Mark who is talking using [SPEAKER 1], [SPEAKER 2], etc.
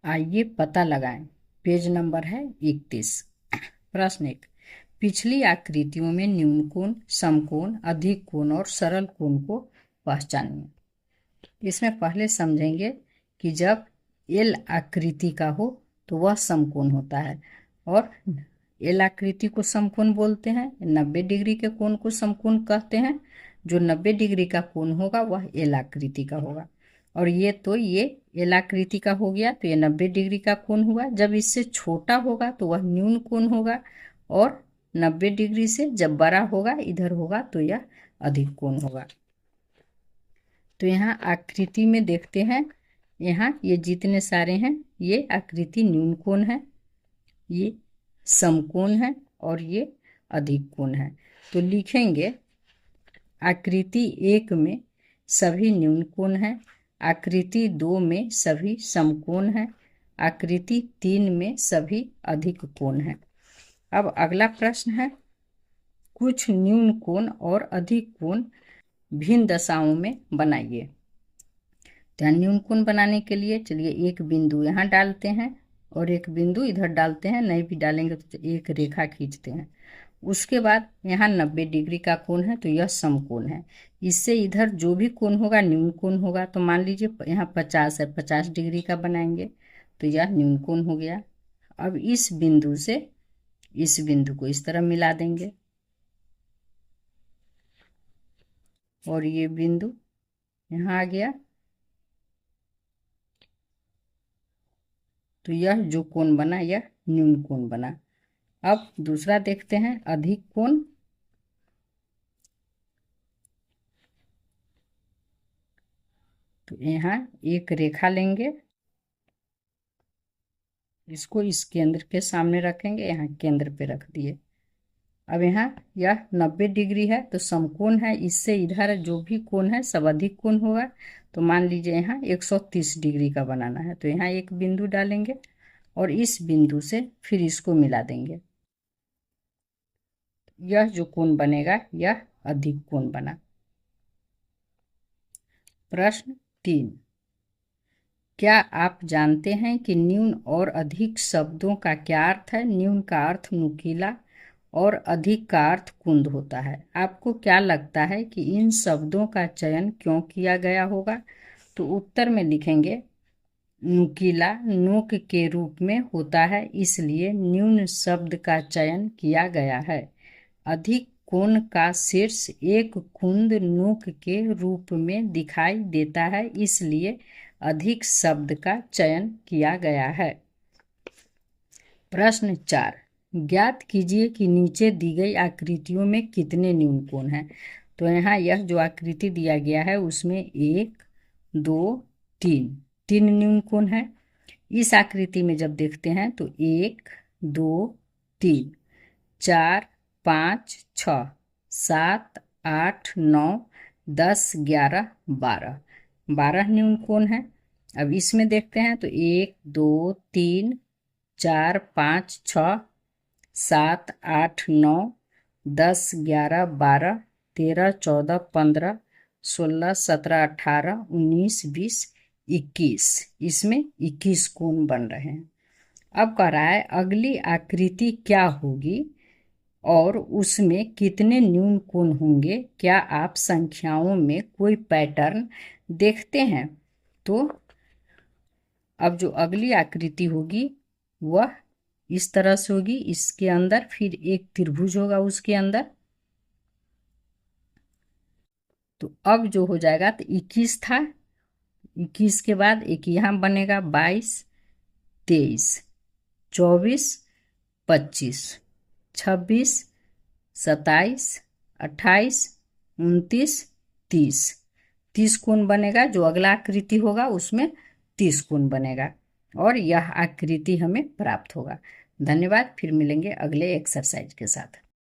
[SPEAKER 1] आइए पता लगाएं। पेज नंबर है 31। प्रश्न 1, पिछली आकृतियों में न्यून कोण, समकोण, अधिक कोण और सरल कोण को पहचानिए। इसमें पहले समझेंगे कि जब एल आकृति का हो तो वह समकोण होता है, और एल आकृति को समकोण बोलते हैं। 90 डिग्री के कोण को समकोण कहते हैं। जो 90 डिग्री का कोण होगा वह एल आकृति का होगा। और ये एल आकृति का हो गया, तो ये 90 डिग्री का कोण हुआ। जब इससे छोटा होगा तो वह न्यून कोण होगा, और 90 डिग्री से जब बड़ा होगा इधर होगा तो यह अधिक कोण होगा। तो यहाँ आकृति में देखते हैं, यहाँ ये जितने सारे हैं ये आकृति न्यून कोण है, ये समकोण है और ये अधिक कोण है। तो लिखेंगे आकृति 1 में सभी न्यून कोण हैं, आकृति 2 में सभी समकोण हैं, आकृति 3 में सभी अधिक कोण हैं। अब अगला प्रश्न है, कुछ न्यून कोण और अधिक कोण भिन्न दशाओं में बनाइए। तो न्यून कोण बनाने के लिए चलिए एक बिंदु यहाँ डालते हैं और एक बिंदु इधर डालते हैं, नहीं भी डालेंगे तो एक रेखा खींचते हैं। उसके बाद यहाँ 90 डिग्री का कोण है तो यह समकोण है। इससे इधर जो भी कोण होगा न्यून कोण होगा। तो मान लीजिए यहाँ 50 है, 50 डिग्री का बनाएंगे तो यह न्यून कोण हो गया। अब इस बिंदु से इस बिंदु को इस तरह मिला देंगे और ये बिंदु यहाँ आ गया, तो यह जो कोण बना यह न्यून कोण बना। अब दूसरा देखते हैं अधिक कोण। तो यहाँ एक रेखा लेंगे, इसको इस केंद्र के सामने रखेंगे, यहाँ केंद्र पे रख दिए। अब यहाँ यह 90 डिग्री है तो समकोण है, इससे इधर जो भी कोण है सब अधिक कोण होगा। तो मान लीजिए यहाँ 130 डिग्री का बनाना है, तो यहाँ एक बिंदु डालेंगे और इस बिंदु से फिर इसको मिला देंगे। यह जो कोण बनेगा यह अधिक कोण बना। प्रश्न 3, क्या आप जानते हैं कि न्यून और अधिक शब्दों का क्या अर्थ है? न्यून का अर्थ नुकीला और अधिक का अर्थ कुंद होता है। आपको क्या लगता है कि इन शब्दों का चयन क्यों किया गया होगा? तो उत्तर में लिखेंगे, नुकीला नोक के रूप में होता है, इसलिए न्यून शब्द का चयन किया गया है। अधिक कोण का शीर्ष एक कुंद नोक के रूप में दिखाई देता है, इसलिए अधिक शब्द का चयन किया गया है। प्रश्न 4, ज्ञात कीजिए कि नीचे दी गई आकृतियों में कितने न्यून कोण हैं। तो यहाँ यह जो आकृति दिया गया है उसमें 1, 2, 3 न्यून कोण है। इस आकृति में जब देखते हैं तो 1, 2, 3, 4, 5, 6, 7, 8, 9, 10, 11, 12 न्यून कोण है। अब इसमें देखते हैं तो 1, 2, 3, 4, 5, 6, 7, 8, 9, 10, 11, 12, 13, 14, 15, 16, 17, 18, 19, 20, 21। इसमें 21 कोण बन रहे हैं। अब कह रहा है अगली आकृति क्या होगी और उसमें कितने न्यून कोण होंगे? क्या आप संख्याओं में कोई पैटर्न देखते हैं? तो अब जो अगली आकृति होगी वह इस तरह से होगी, इसके अंदर फिर एक त्रिभुज होगा उसके अंदर। तो अब जो हो जाएगा तो 21 था, 21 के बाद एक यहाँ बनेगा 22, 23, 24, 25, 26, 27, 28, 29, 30 कोण बनेगा। जो अगला आकृति होगा उसमें 30 कोण बनेगा और यह आकृति हमें प्राप्त होगा। धन्यवाद, फिर मिलेंगे अगले एक्सरसाइज के साथ।